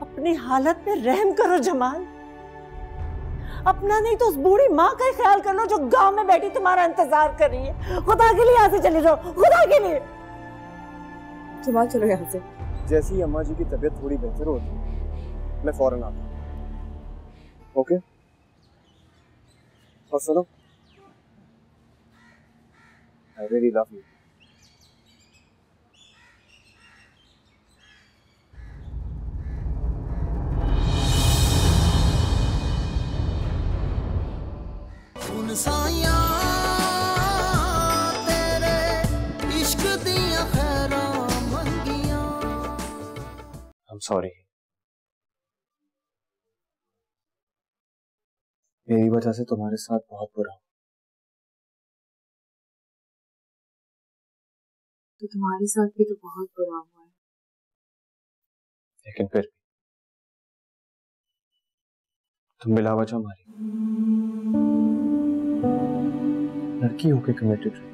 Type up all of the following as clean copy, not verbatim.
अपनी हालत पे रहम करो जमाल। अपना नहीं तो उस बूढ़ी माँ का ही ख्याल कर लो जो गांव में बैठी तुम्हारा इंतजार कर रही है। खुदा के लिए यहाँ से चली जाओ, खुदा के लिए। जमाल चलो यहाँ से। जैसे ही अम्मा जी की तबीयत थोड़ी बेहतर होती मैं फौरन आता हूँ। ओके? और सुनो, I really love you. I'm sorry. मेरी वजह से तुम्हारे साथ बहुत बुरा। तो तुम्हारे साथ भी तो बहुत बुरा हुआ है। लेकिन फिर भी तुम बिला वजह मारी। लड़की होके कमिटेड रही।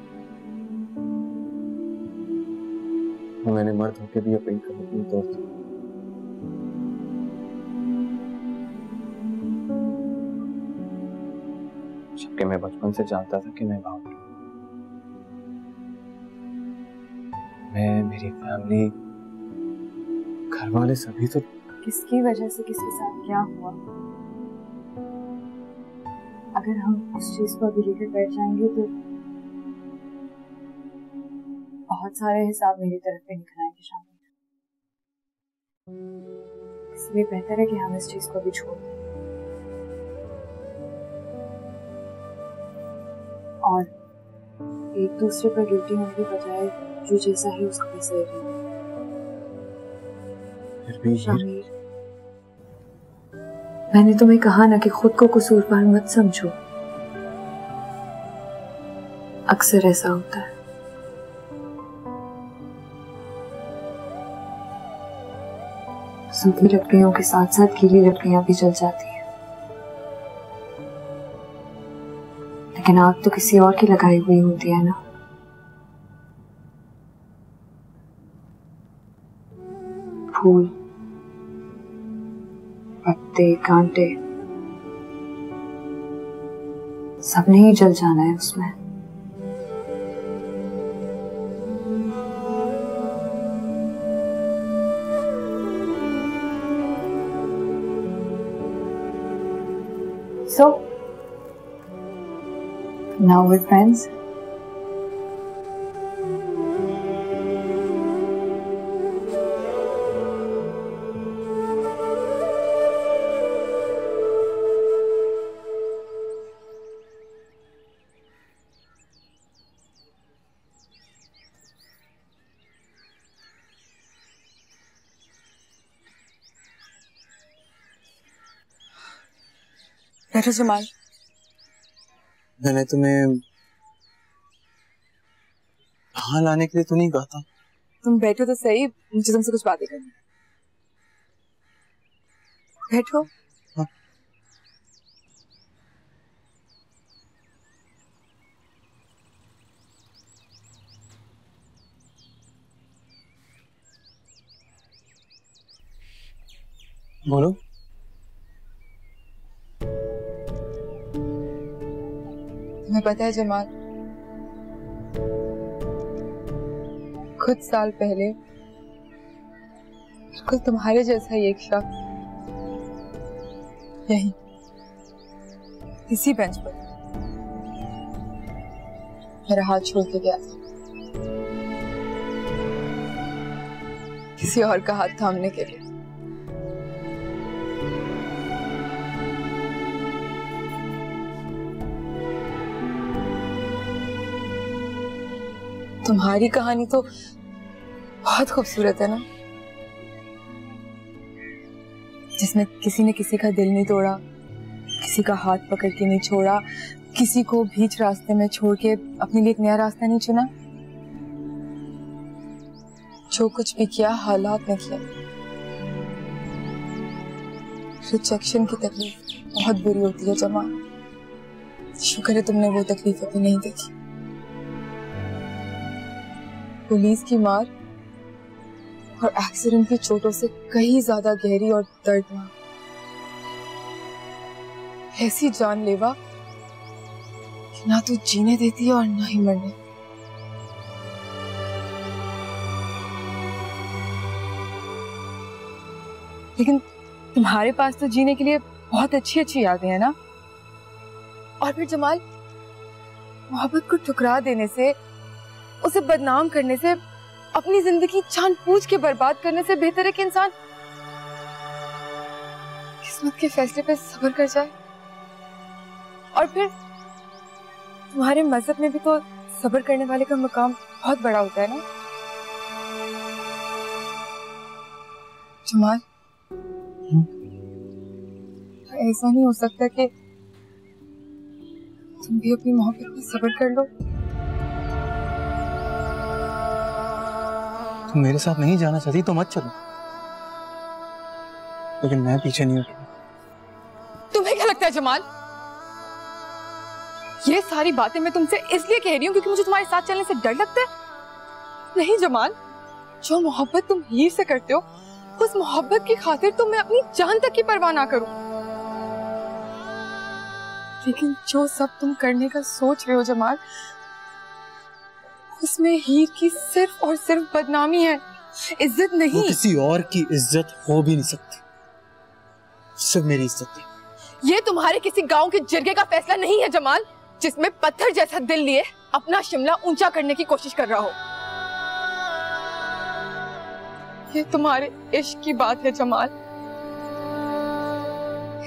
मैंने मर्द होके भी अपनी कमिटमेंट तोड़ दी। जबकि मैं बचपन से जानता था कि मैं बावट हूं। मैं, मेरी फैमिली, घर वाले सभी तो। किसकी वजह से किसके साथ क्या हुआ, अगर हम उस चीज को अभी लेकर बैठ जाएंगे तो बहुत सारे हिसाब मेरी तरफ पे निकल आएंगे शामिल। इसलिए बेहतर है कि हम इस चीज को भी छोड़ दें और एक दूसरे पर गिल्टी होने की बजाय जो जैसा है उसको वैसे ही रहें। फिर भी शामिर, मैंने तुम्हें कहा ना कि खुद को कसूरवार मत समझो। अक्सर ऐसा होता है। सूखी लकड़ियों के साथ साथ गीली लकड़ियां भी जल जाती हैं, लेकिन आग तो किसी और की लगाई हुई होती है ना। फूल, पत्ते, कांटे सबने ही जल जाना है उसमें। So, now we're friends. बैठो जमाल। मैंने तुम्हें यहाँ लाने के लिए तो नहीं कहा था। तुम बैठो तो सही, मुझे तुमसे कुछ बातें करनी। बैठो। हाँ। बोलो। तुम्हें पता है जमाल, कुछ साल पहले बिल्कुल तुम्हारे जैसा ही एक शख्स यही इसी बेंच पर मेरा हाथ छोड़ के गया था, किसी और का हाथ थामने के लिए। तुम्हारी कहानी तो बहुत खूबसूरत है ना, जिसमें किसी ने किसी का दिल नहीं तोड़ा, किसी का हाथ पकड़ के नहीं छोड़ा, किसी को बीच रास्ते में छोड़ के अपने लिए एक नया रास्ता नहीं चुना। जो कुछ भी किया हालात ने किया। रिजेक्शन की तकलीफ बहुत बुरी होती है जमाल, शुक्र है तुमने वो तकलीफ अभी नहीं देखी। पुलिस की मार और एक्सीडेंट की चोटों से कहीं ज्यादा गहरी और दर्दनाक, ऐसी जानलेवा कि ना तो जीने देती है और ना ही मरने। लेकिन तुम्हारे पास तो जीने के लिए बहुत अच्छी अच्छी यादें हैं ना। और फिर जमाल, मोहब्बत को ठुकरा देने से, उसे बदनाम करने से, अपनी जिंदगी जानबूझ के बर्बाद करने से बेहतर है कि इंसान किस्मत के फैसले पे सब्र कर जाए। और फिर तुम्हारे मजहब में भी तो सब्र करने वाले का मुकाम बहुत बड़ा होता है ना जमाल। ऐसा नहीं हो सकता कि तुम भी अपनी मोहब्बत में सब्र कर लो। तुम मेरे साथ नहीं जाना चाहती तो मत चलो, लेकिन मैं पीछे नहीं हटूंगा। तुम्हें क्या लगता है जमाल, ये सारी बातें मैं तुमसे इसलिए कह रही हूँ क्योंकि मुझे तुम्हारे साथ चलने से डर लगता है? नहीं जमाल, जो मोहब्बत तुम हीर से करते हो, उस मोहब्बत की खातिर तो मैं अपनी जान तक की परवाह ना करूं। लेकिन जो सब तुम करने का सोच रहे हो जमाल, उसमें हीर की सिर्फ और सिर्फ बदनामी है, इज्जत नहीं। वो किसी और की इज्जत हो भी नहीं सकती, सिर्फ मेरी इज्जत है। ये तुम्हारे किसी गांव के जिरगे का फैसला नहीं है जमाल, जिसमें पत्थर जैसा दिल लिए अपना शिमला ऊंचा करने की कोशिश कर रहा हो। ये तुम्हारे इश्क की बात है जमाल।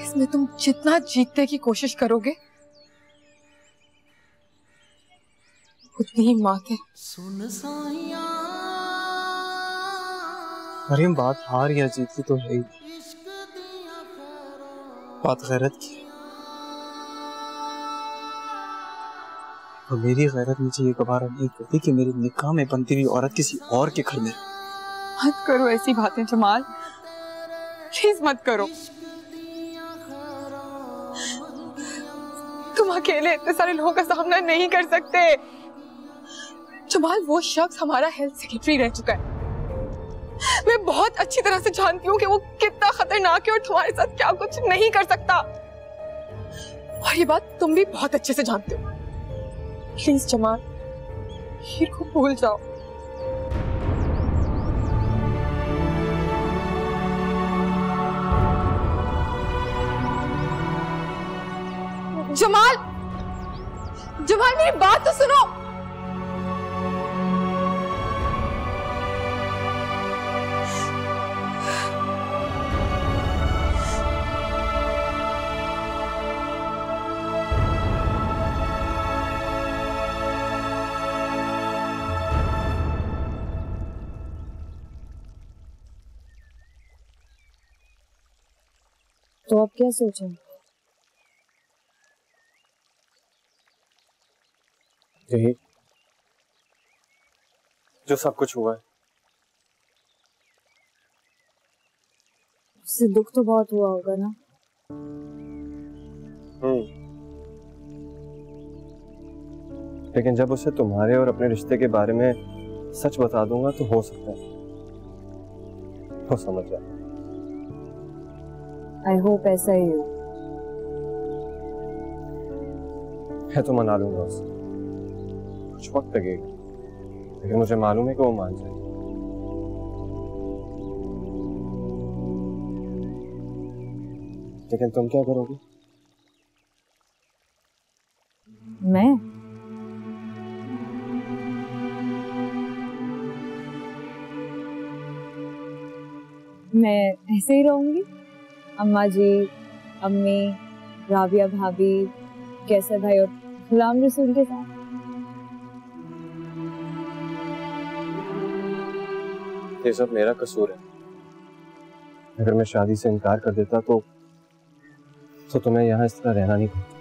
इसमें तुम जितना जीतने की कोशिश करोगे उतनी ही मात है। मरियम, बात हार या जीत की तो है ही, बात गैरत की है। और मेरी गैरत मुझे ये गवारा नहीं करती कि मेरे निकाह में बनती हुई औरत किसी और के घर में। मत करो ऐसी बातें जमाल, प्लीज मत करो। तुम अकेले इतने सारे लोगों का सामना नहीं कर सकते जमाल। वो शख्स हमारा हेल्थ सेक्रेटरी रह चुका है। मैं बहुत अच्छी तरह से जानती हूँ कि वो कितना खतरनाक है और तुम्हारे साथ क्या कुछ नहीं कर सकता। और ये बात तुम भी बहुत अच्छे से जानते हो। प्लीज जमाल, हीर को भूल जाओ। जमाल, जमाल मेरी बात तो सुनो। तो आप क्या सोचें? यही जो सब कुछ हुआ है। उससे दुख तो बहुत हुआ होगा ना? लेकिन जब उसे तुम्हारे और अपने रिश्ते के बारे में सच बता दूंगा तो हो सकता है वो समझ जाए। आई होप ऐसा ही हो। मैं तो मना लूंगा उसे, कुछ वक्त लगेगा, लेकिन मुझे मालूम है कि वो मान जाएगी। लेकिन तुम क्या करोगी? मैं ऐसे ही रहूंगी। अम्मा जी, अम्मी, राबिया भाभी, कैसर भाई और गुलाम रसूल के साथ। ये सब मेरा कसूर है। अगर मैं शादी से इनकार कर देता तो तुम्हें यहाँ इस तरह रहना नहीं पड़ता।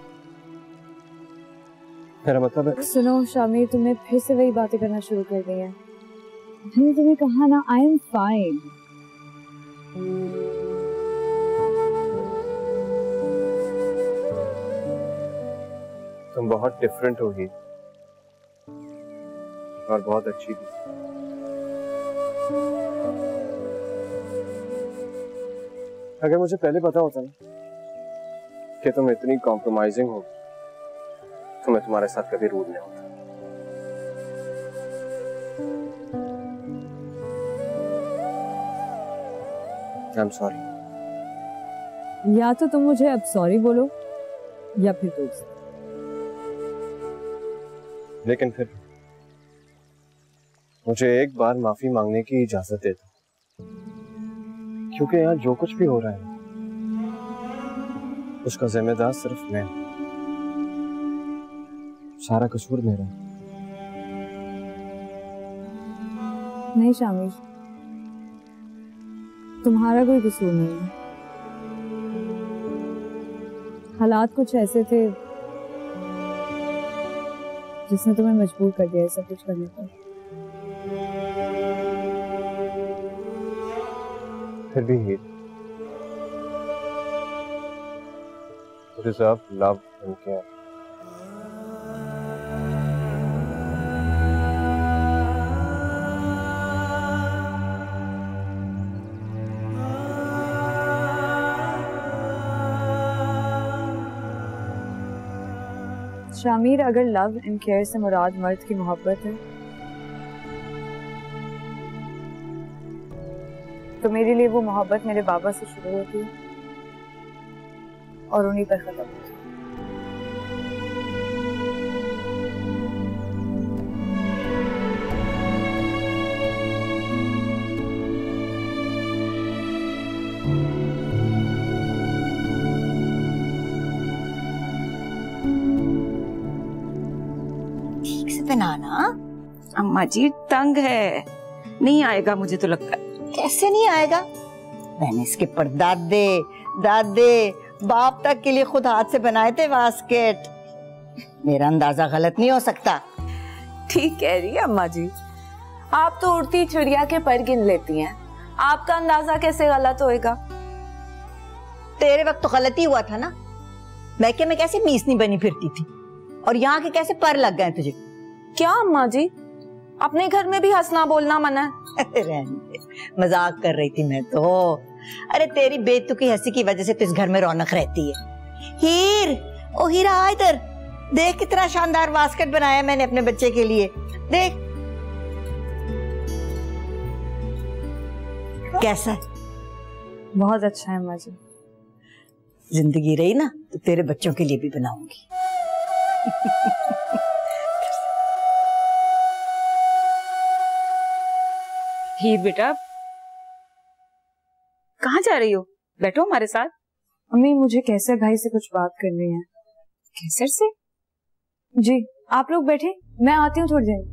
मेरा मतलब है। सुनो शामी, तुमने फिर से वही बातें करना शुरू कर दी है। मैंने तुम्हें कहा ना, आई एम फाइन। तुम बहुत डिफरेंट होगी और बहुत अच्छी भी। अगर मुझे पहले पता होता ना कि तुम इतनी कॉम्प्रोमाइजिंग हो तो मैं तुम्हारे साथ कभी रूड नहीं होता। I am sorry. या तो तुम मुझे अब सॉरी बोलो या फिर दोस्त। लेकिन फिर मुझे एक बार माफी मांगने की इजाजत दे दो, क्योंकि यहाँ जो कुछ भी हो रहा है उसका जिम्मेदार सिर्फ मैं हूं। सारा कसूर मेरा। नहीं शामिर, तुम्हारा कोई कसूर नहीं है। हालात कुछ ऐसे थे जिसने तुम्हें मजबूर कर दिया सब कुछ करने पर। फिर भी you deserve love and care. Shamir, अगर लव एंड केयर से मुराद मर्द की मोहब्बत है तो मेरे लिए वो मोहब्बत मेरे बाबा से शुरू होती है और उन्हीं पर खत्म होती है। ठीक से पहनाना। अम्मा जी तंग है, नहीं आएगा मुझे तो लगता है। कैसे नहीं आएगा? मैंने इसके परदादे दादे बाप तक के लिए खुद हाथ से बनाए थे बास्केट। मेरा अंदाजा गलत नहीं हो सकता। ठीक कह रही है अम्मा जी, आप तो उड़ती चिड़िया के पर गिन लेती हैं, आपका अंदाजा कैसे गलत होएगा? तेरे वक्त तो गलत ही हुआ था ना। मैके में कैसे मीसनी बनी फिरती थी और यहाँ के कैसे पर लग गए तुझे? क्या अम्मा जी, अपने घर में भी हंसना बोलना मना है? रहने दे, मजाक कर रही थी मैं तो। अरे तेरी बेतुकी हंसी की वजह से तो इस घर में रौनक रहती है। हीर, ओ हीरा आ इधर देख, कितना शानदार बास्केट बनाया मैंने अपने बच्चे के लिए। देख कैसा है? बहुत अच्छा है अम्मा जी। जिंदगी रही ना तो तेरे बच्चों के लिए भी बनाऊंगी। हीर बेटा, कहाँ जा रही हो? बैठो हमारे साथ। अम्मी, मुझे कैसर भाई से कुछ बात करनी है। कैसर से? जी, आप लोग बैठे, मैं आती हूँ थोड़ी देर।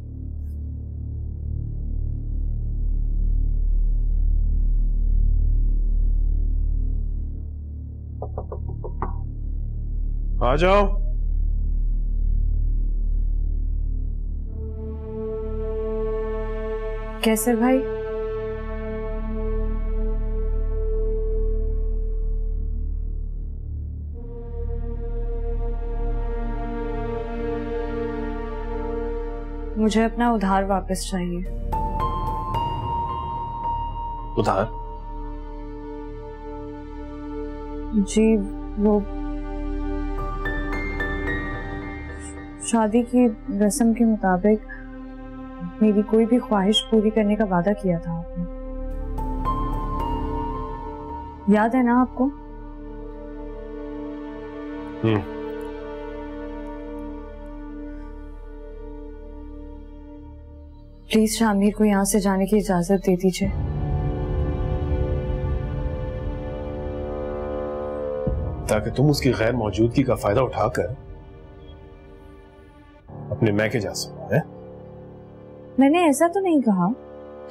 आ जाओ। कैसर भाई, मुझे अपना उधार वापस चाहिए। उधार? जी, वो शादी की रस्म के मुताबिक मेरी कोई भी ख्वाहिश पूरी करने का वादा किया था आपने, याद है ना आपको? प्लीज शामिर को यहाँ से जाने की इजाजत दे दीजिए। ताकि तुम उसकी गैर मौजूदगी का फायदा उठाकर अपने मैके जा सको। है? मैंने ऐसा तो नहीं कहा।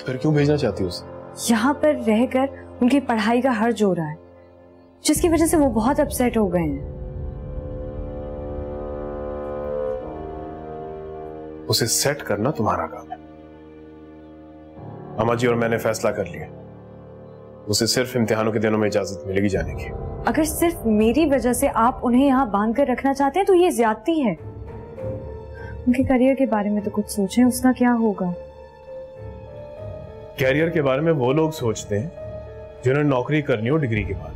फिर क्यों भेजना चाहती हो उसे? यहाँ पर रहकर उनकी पढ़ाई का हर्ज हो रहा है, जिसकी वजह से वो बहुत अपसेट हो गए हैं। उसे सेट करना तुम्हारा काम है। अम्मा जी और मैंने फैसला कर लिया, उसे सिर्फ इम्तिहानों के दिनों में इजाजत मिलेगी जाने की। अगर सिर्फ मेरी वजह से आप उन्हें यहाँ बांध कर रखना चाहते हैं तो ये ज्यादती है। उनके करियर के बारे में तो कुछ सोचें, उसका क्या होगा? कैरियर के बारे में वो लोग सोचते हैं जिन्होंने नौकरी करनी हो डिग्री के बाद।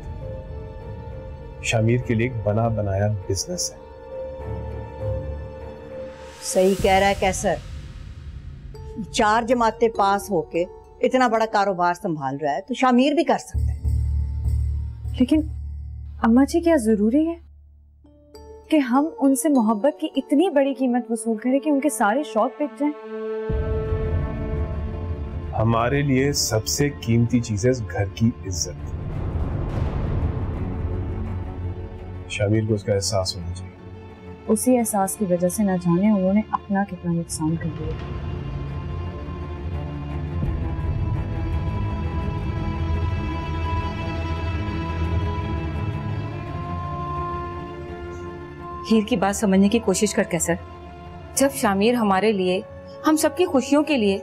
शामिर के लिए एक बना बनाया बिजनेस है। सही कह रहा है कैसर, 4 जमातें पास होके इतना बड़ा कारोबार संभाल रहा है तो शामिर भी कर सकता है। लेकिन अम्मा जी, क्या जरूरी है कि हम उनसे मोहब्बत की इतनी बड़ी कीमत वसूल करें कि उनके सारे शौक बिक जाएं? हमारे लिए सबसे कीमती चीज है इस घर की इज्जत। शामिर को उसका एहसास होना चाहिए। उसी एहसास की वजह से न जाने उन्होंने अपना कितना नुकसान कर दिया। हीर की बात समझने की कोशिश कर कैसर। जब शामिर हमारे लिए, हम सबकी खुशियों के लिए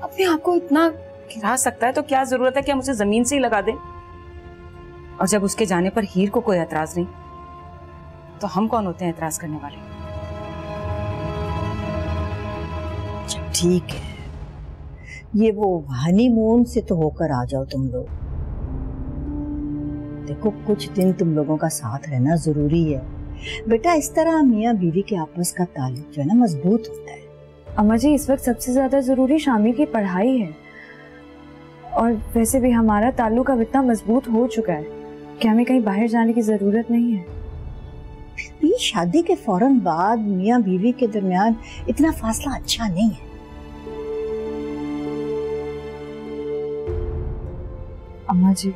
अपने आप को इतना गिरा सकता है तो क्या जरूरत है कि हम उसे जमीन से ही लगा दें? और जब उसके जाने पर हीर को कोई एतराज नहीं तो हम कौन होते हैं एतराज करने वाले? ठीक है, ये वो हनीमून से तो होकर आ जाओ तुम लोग। देखो, कुछ दिन तुम लोगों का साथ रहना जरूरी है बेटा। इस तरह मियाँ बीवी के आपस का ताल्लुक जो है ना मजबूत होता है। अम्मा जी, इस वक्त सबसे ज्यादा जरूरी शामिर की पढ़ाई है, और वैसे भी हमारा ताल्लुक अब इतना मजबूत हो चुका है कि हमें कहीं बाहर जाने की जरूरत नहीं है। फिर भी शादी के फौरन बाद मियाँ बीवी के दरमियान इतना फासला अच्छा नहीं है। अम्मा जी,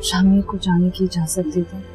शामिर को जाने की इजाजत दे दो।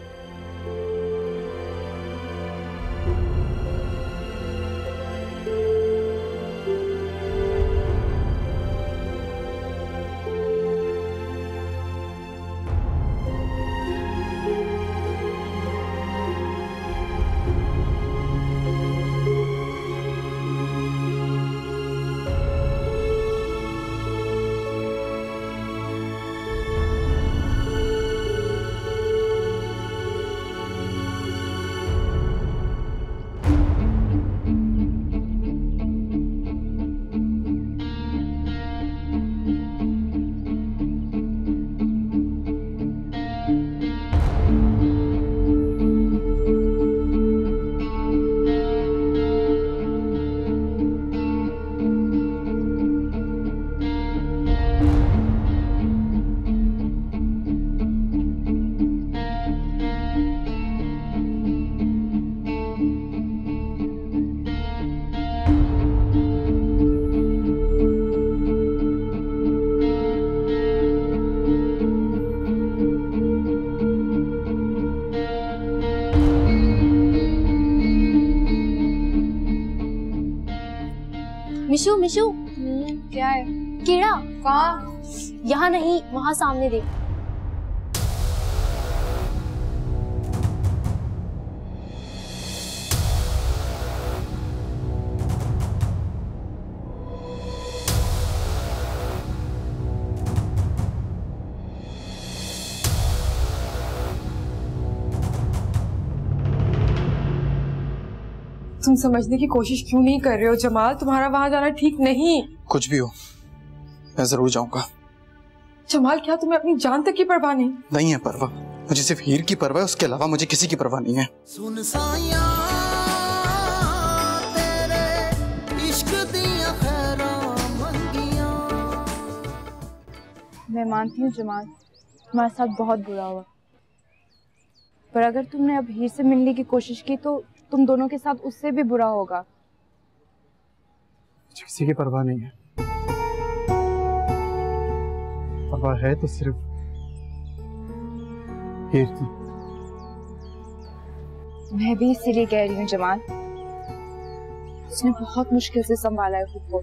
मिशु मिशु, क्या है? कीड़ा कहाँ? यहाँ नहीं, वहां सामने देख। तुम समझने की कोशिश क्यों नहीं कर रहे हो जमाल? तुम्हारा वहां जाना ठीक नहीं। कुछ भी हो, मैं जरूर जाऊंगा। जमाल, क्या तुम्हें अपनी जान तक की परवाह नहीं? नहीं है परवाह, मुझे सिर्फ हीर की परवाह है, उसके अलावा मुझे किसी की परवाह नहीं है। मैं मानती हूँ जमाल, तुम्हारे साथ बहुत बुरा हुआ, पर अगर तुमने अब हीर से मिलने की कोशिश की तो तुम दोनों के साथ उससे भी बुरा होगा। किसी की परवाह नहीं है, परवाह है तो सिर्फ हीर की। मैं भी इसीलिए कह रही हूँ जमाल, उसने बहुत मुश्किल से संभाला है खुद को।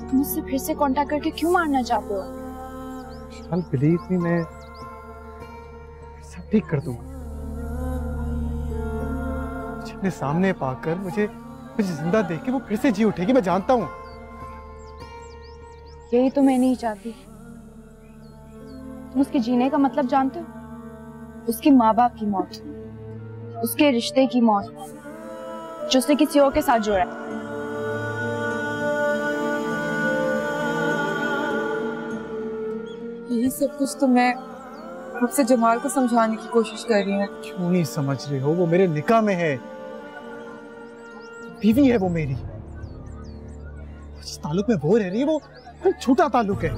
तुम उससे फिर से कांटेक्ट करके क्यों मारना चाहते हो? बिलीव मी, मैं सब ठीक कर दूंगा। अपने सामने पाकर मुझे जिंदा देख के वो फिर से जी उठेगी, मैं जानता हूँ। यही तो मैं नहीं चाहती। तुम उसके जीने का मतलब जानते हो? उसके माँ बाप की मौत, उसके रिश्ते की मौत, जो उसने किसी और के साथ जोड़ा है। यही सब कुछ तो मैं मुझसे जमाल को समझाने की कोशिश कर रही हूँ। क्यों नहीं समझ रहे हो? वो मेरे निकाह में है, बीवी है वो मेरी। जिस ताल्लुक में वो रह रही है वो कोई छोटा ताल्लुक है।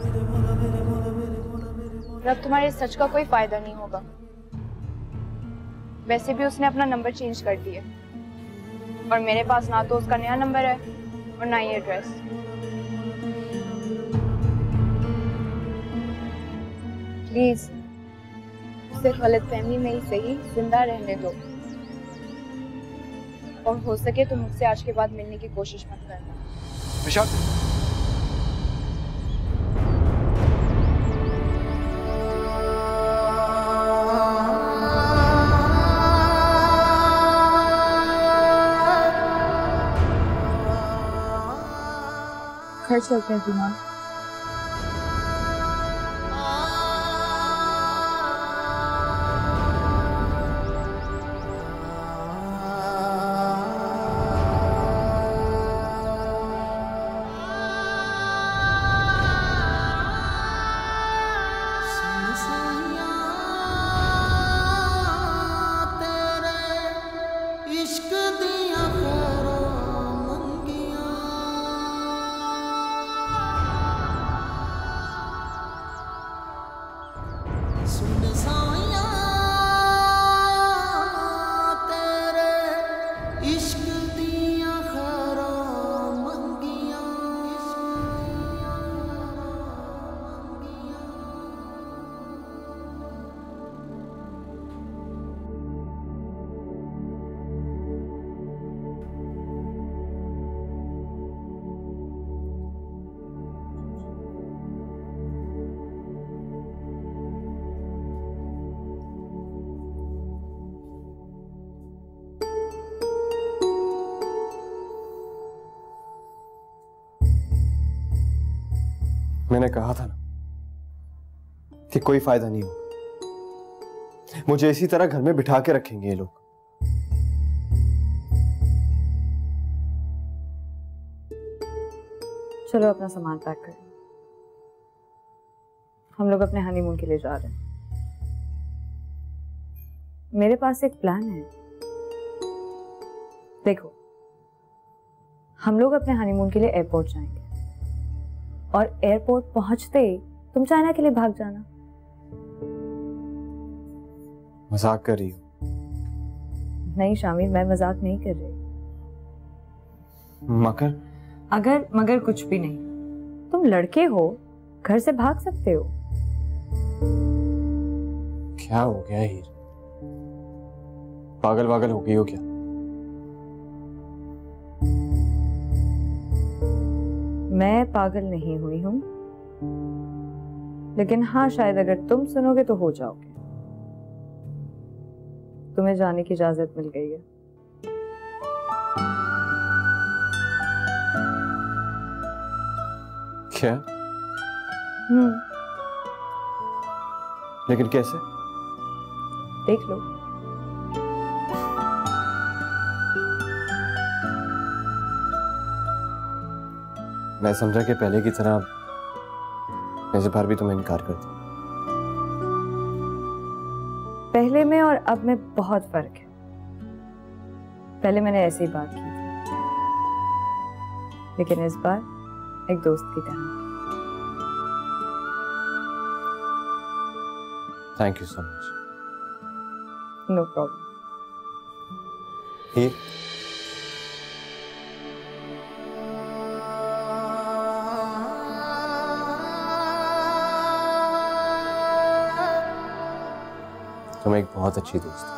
अब तुम्हारे सच का कोई फायदा नहीं होगा। वैसे भी उसने अपना नंबर चेंज कर दिया और मेरे पास ना तो उसका नया नंबर है और ना ही एड्रेस। प्लीज उसे गलतफहमी में ही सही जिंदा रहने दो और हो सके तो मुझसे आज के बाद मिलने की कोशिश मत करना। निशात, घर चलते हैं जुमान। मैंने कहा था ना कि कोई फायदा नहीं होगा। मुझे इसी तरह घर में बिठा के रखेंगे ये लोग। चलो अपना सामान पैक करें, हम लोग अपने हनीमून के लिए जा रहे हैं। मेरे पास एक प्लान है। देखो, हम लोग अपने हनीमून के लिए एयरपोर्ट जाएंगे और एयरपोर्ट पहुंचते ही तुम चाइना के लिए भाग जाना। मजाक कर रही हो? नहीं शामिर, मैं मजाक नहीं कर रही। मगर अगर मगर कुछ भी नहीं, तुम लड़के हो, घर से भाग सकते हो। क्या हो गया हीर? पागल वागल हो गई हो क्या? मैं पागल नहीं हुई हूं, लेकिन हाँ, शायद अगर तुम सुनोगे तो हो जाओगे। तुम्हें जाने की इजाजत मिल गई है। क्या? लेकिन कैसे? देख लो। मैं समझा कि पहले की तरह इस बार भी तुम्हें इनकार कर दिया। पहले में और अब में बहुत फर्क है। पहले मैंने ऐसी ही बात की थी, लेकिन इस बार एक दोस्त की तरह। Thank you so much. No problem. Heer, तुम एक बहुत अच्छी दोस्त हो।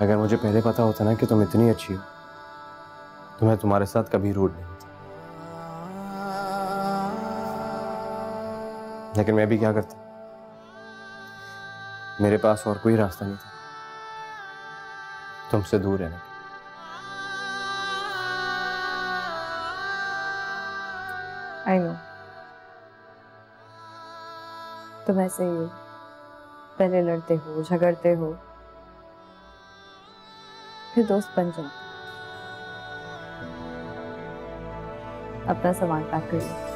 अगर मुझे पहले पता होता ना कि तुम इतनी अच्छी हो तो मैं तुम्हारे साथ कभी रूड नहीं होता। लेकिन मैं भी क्या करता, मेरे पास और कोई रास्ता नहीं था तुमसे दूर रहने का। आई नो, तुम ऐसे ही हो। पहले लड़ते हो, झगड़ते हो, फिर दोस्त बन जाओ। अपना सामान पैक कर लो।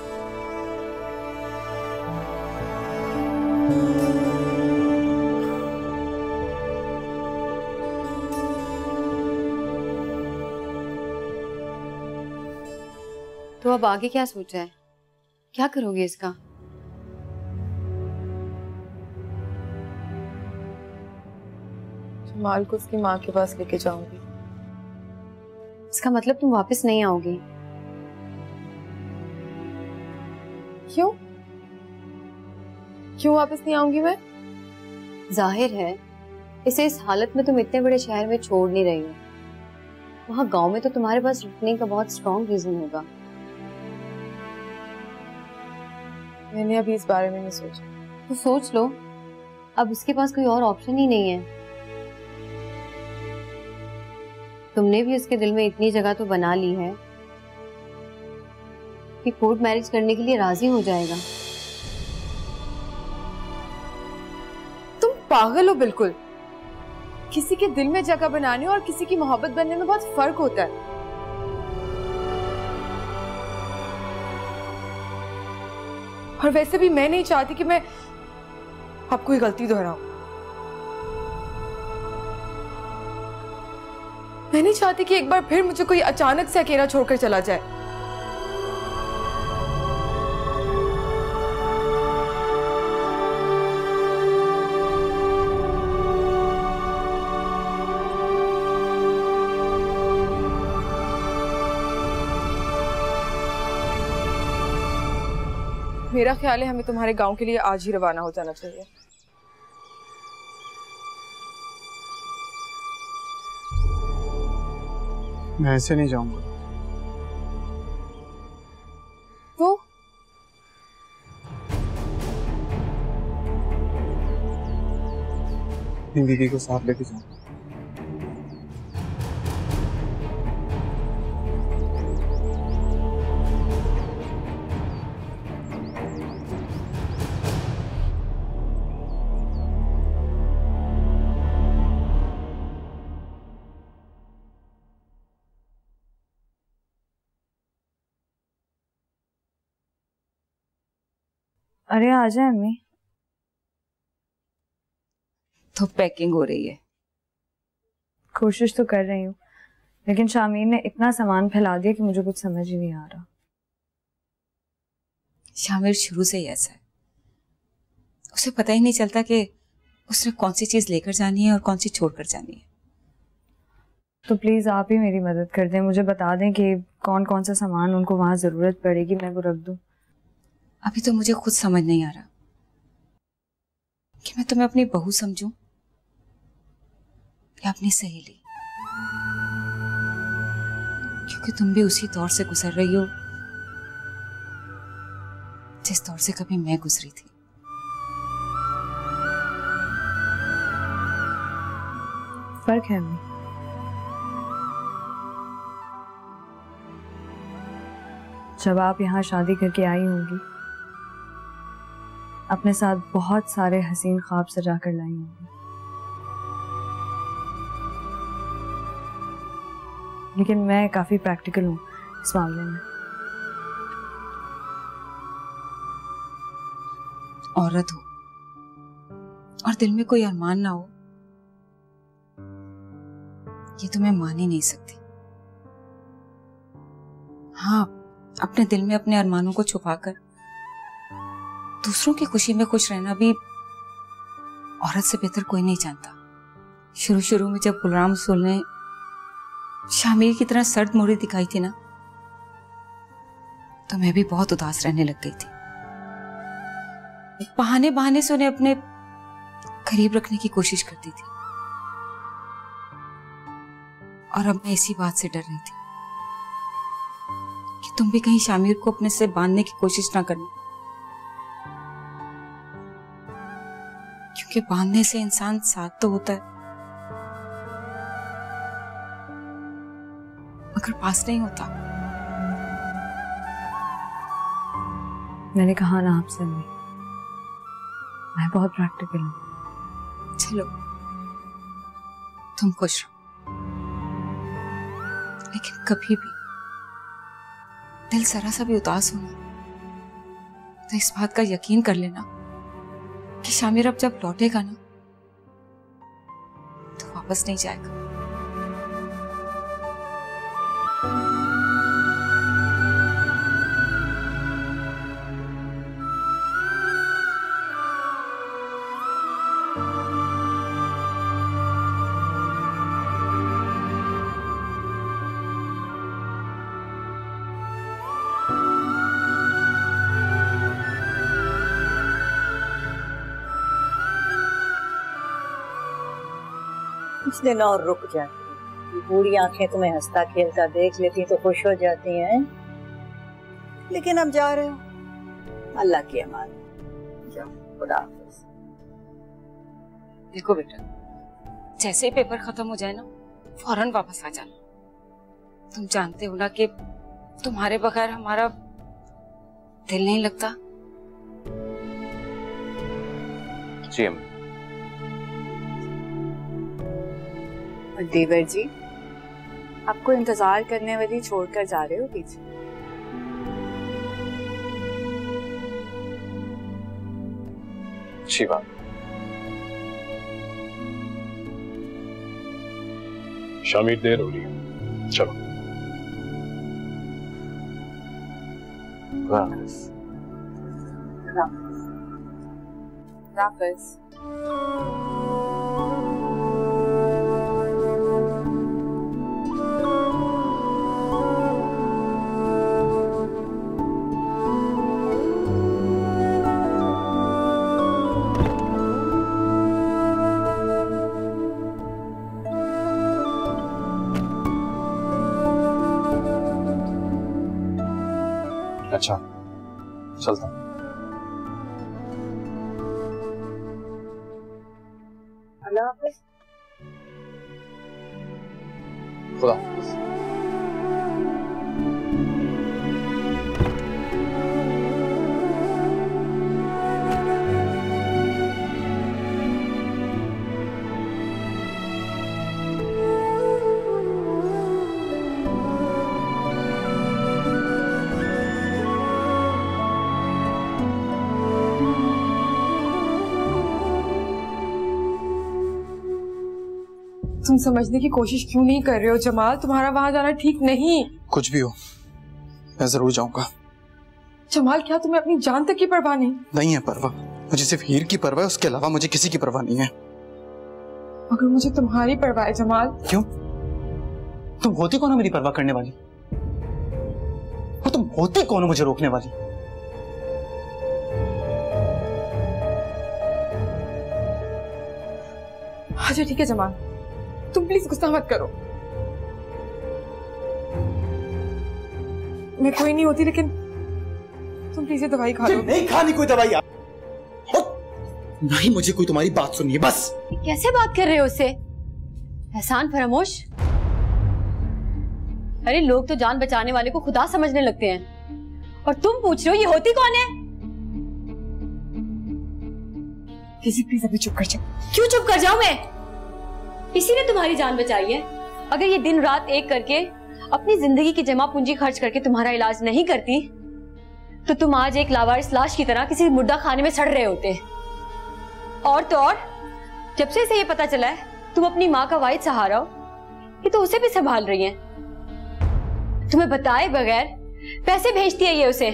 तो अब आगे क्या सोचा है, क्या करोगे इसका? जमाल को उसकी माँ के पास लेके जाऊंगी। इसका मतलब तुम वापस नहीं आओगी? क्यों? क्यों वापस नहीं आऊंगी मैं? जाहिर है इसे इस हालत में तुम इतने बड़े शहर में छोड़ नहीं रही हो। वहाँ गांव में तो तुम्हारे पास रुकने का बहुत स्ट्रॉन्ग रीजन होगा। मैंने अभी इस बारे में नहीं सोचा। तो सोच लो, अब इसके पास कोई और ऑप्शन ही नहीं है। तुमने भी उसके दिल में इतनी जगह तो बना ली है कि कोर्ट मैरिज करने के लिए राजी हो जाएगा। तुम पागल हो बिल्कुल। किसी के दिल में जगह बनाने और किसी की मोहब्बत बनने में बहुत फर्क होता है। और वैसे भी मैं नहीं चाहती कि मैं अब कोई गलती दोहराऊं। मैं नहीं चाहती कि एक बार फिर मुझे कोई अचानक से अकेला छोड़कर चला जाए। मेरा ख्याल है हमें तुम्हारे गांव के लिए आज ही रवाना हो जाना चाहिए। मैं ऐसे नहीं जाऊंगा। तो दीदी को साथ लेके जाऊंगा। अरे आ जाए अम्मी। तो पैकिंग हो रही है। कोशिश तो कर रही हूँ, लेकिन शामीर ने इतना सामान फैला दिया कि मुझे कुछ समझ ही नहीं आ रहा। शामिर शुरू से ही ऐसा है, उसे पता ही नहीं चलता कि उसने कौन सी चीज लेकर जानी है और कौन सी छोड़कर जानी है। तो प्लीज आप ही मेरी मदद कर दें, मुझे बता दें कि कौन कौन सा सामान उनको वहां जरूरत पड़ेगी, मैं वो रख दूं। अभी तो मुझे खुद समझ नहीं आ रहा कि मैं तुम्हें अपनी बहू समझूं या अपनी सहेली, क्योंकि तुम भी उसी दौर से गुजर रही हो जिस दौर से कभी मैं गुजरी थी। फर्क है अम्मी। जब आप यहाँ शादी करके आई होंगी, अपने साथ बहुत सारे हसीन ख्वाब सजा कर लाई होंगी, लेकिन मैं काफी प्रैक्टिकल हूँ इस मामले में। औरत हो और दिल में कोई अरमान ना हो, ये तो मैं मान ही नहीं सकती। हाँ, अपने दिल में अपने अरमानों को छुपाकर दूसरों की खुशी में खुश रहना भी औरत से बेहतर कोई नहीं जानता। शुरू शुरू में जब गुलराम रसूल ने शामिर की तरह सर्द मोड़ी दिखाई थी ना, तो मैं भी बहुत उदास रहने लग गई थी। बहाने बहाने से उन्हें अपने करीब रखने की कोशिश करती थी, और अब मैं इसी बात से डर रही थी कि तुम भी कहीं शामिर को अपने से बांधने की कोशिश ना करना, क्योंकि बांधने से इंसान साथ तो होता है मगर पास नहीं होता। मैंने कहा ना आपसे, मैं बहुत प्रैक्टिकल हूँ। चलो, तुम खुश रहो। लेकिन कभी भी दिल जरा सा भी उदास होना तो इस बात का यकीन कर लेना कि शामिर अब जब लौटेगा ना तो वापस नहीं जाएगा। कुछ दिन और रुक जाती, बूढ़ी आंखें तुम्हें हंसता खेलता देख लेती तो खुश हो जाती हैं। लेकिन अब जा रहे हो, अल्लाह की अमान। जाओ, खुदा हाफिज। देखो बेटा, जैसे ही पेपर खत्म हो जाए ना फौरन वापस आ जाना। तुम जानते हो ना कि तुम्हारे बगैर हमारा दिल नहीं लगता। जी अम्मी। और देवर जी, आपको इंतजार करने वाली छोड़कर जा रहे हो पीछे? अच्छी बात। शामिर, देर हो रही है, चलो। हाफिज। अच्छा, चलता। अल्लाह हाफिज। खुदा हाफिज। तुम समझने की कोशिश क्यों नहीं कर रहे हो जमाल? तुम्हारा वहां जाना ठीक नहीं। कुछ भी हो, मैं जरूर जाऊंगा। जमाल, क्या तुम्हें अपनी जान तक की परवाह नहीं? नहीं है परवाह, मुझे सिर्फ हीर की परवाह है, उसके अलावा मुझे किसी की परवाह नहीं है। मगर मुझे तुम्हारी परवाह है जमाल। क्यों? तुम होती कौन हो मेरी परवाह करने वाली? और तुम होती कौन हो मुझे रोकने वाली? अच्छा ठीक है जमाल, तुम प्लीज गुस्सा मत करो। मैं कोई नहीं होती, लेकिन तुम प्लीज ये दवाई खा लो। नहीं खानी कोई दवाई, नहीं मुझे कोई तुम्हारी बात सुननी है बस। कैसे बात कर रहे हो उससे? एहसान फरामोश। अरे लोग तो जान बचाने वाले को खुदा समझने लगते हैं, और तुम पूछ रहे हो ये होती कौन है? प्लीज अभी चुप कर जाओ। क्यों चुप कर जाऊं मैं? इसी ने तुम्हारी जान बचाई है। अगर ये दिन रात एक करके अपनी जिंदगी की जमा पूंजी खर्च करके तुम्हारा इलाज नहीं करती तो तुम आज एक लावारिस लाश की तरह किसी मुर्दा खाने में सड़ रहे होते। और तो और, जब से इसे ये पता चला है तुम अपनी माँ का वाहिद सहारा हो, ये तो उसे भी संभाल रही है। तुम्हें बताए बगैर पैसे भेजती है ये उसे।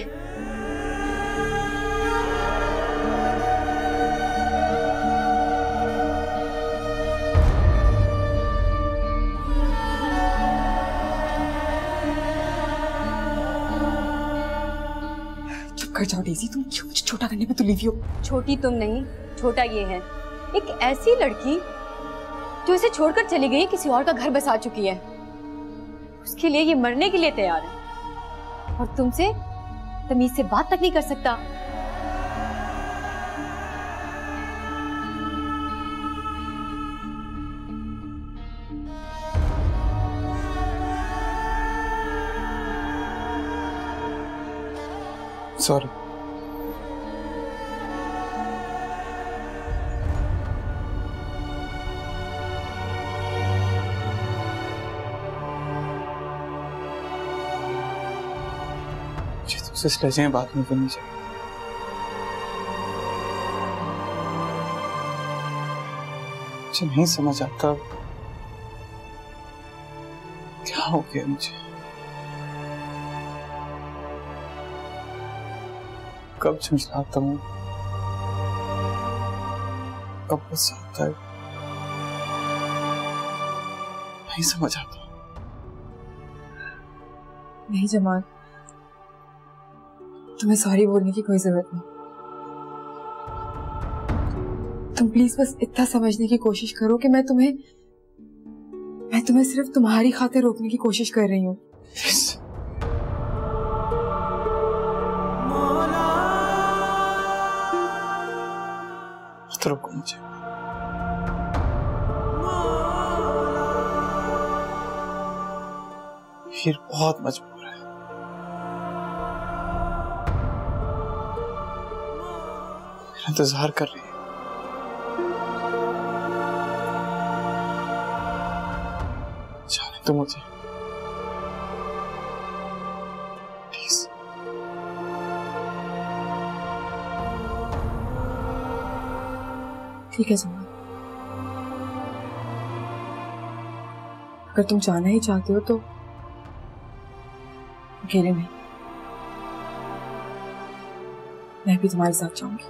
कर जाओ डेज़ी, तुम क्यों मुझे छोटा करने में तुली हुई हो? छोटी तुम नहीं, छोटा ये है। एक ऐसी लड़की जो इसे छोड़कर चली गई, किसी और का घर बसा चुकी है, उसके लिए ये मरने के लिए तैयार है, और तुमसे तमीज से बात तक नहीं कर सकता। सॉरी। तुझसे इस लहजे में बात नहीं करनी चाहिए। मुझे नहीं समझ आता क्या हो गया मुझे। कब झुंझलाता हूँ, कब गुस्सा आता है, नहीं समझ आता। नहीं जमाल, तुम्हें सॉरी बोलने की कोई जरूरत नहीं। तुम प्लीज बस इतना समझने की कोशिश करो कि मैं तुम्हें सिर्फ तुम्हारी खातिर रोकने की कोशिश कर रही हूँ। मत रोको मुझे। फिर बहुत मजबूर है। मेरा इंतजार कर रही है। जाने दो मुझे प्लीज। ठीक है जमाल, अगर तुम जाना ही चाहते हो तो अकेले नहीं, मैं भी तुम्हारे साथ जाऊंगी।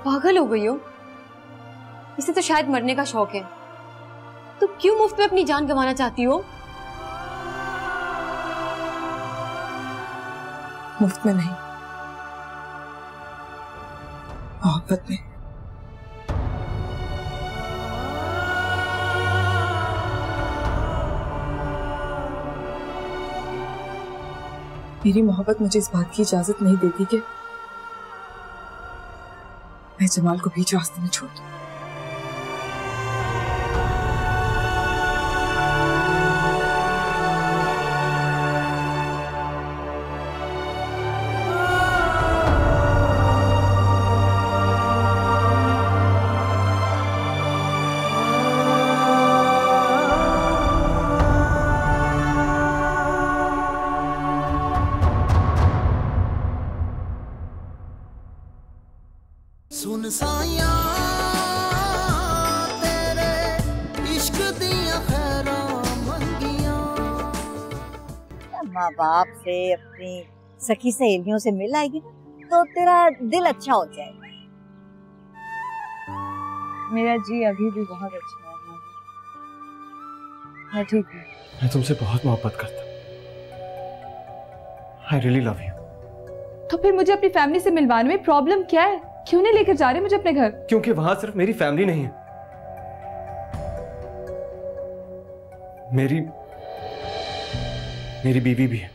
पागल हो गई हो? इसे तो शायद मरने का शौक है। तो क्यों मुफ्त में अपनी जान गंवाना चाहती हो? मुफ्त में नहीं, मोहब्बत में। मेरी मोहब्बत मुझे इस बात की इजाजत नहीं देती कि मैं जमाल को बीच रास्ते में छोड़ दूं। सुन साया तेरे इश्क दिया खैरा मंगिया। माँ बाप से अपनी सखी सहेलियों से मिल आएगी तो तेरा दिल अच्छा हो जाएगा। मेरा जी अभी भी बहुत अच्छा है माँ। मैं ठीक हूँ। मैं तुमसे बहुत मोहब्बत करता हूँ। I really love you। तो फिर मुझे अपनी फैमिली से मिलवाने में प्रॉब्लम क्या है? क्यों नहीं लेकर जा रहे मुझे अपने घर? क्योंकि वहां सिर्फ मेरी फैमिली नहीं है, मेरी बीवी भी है।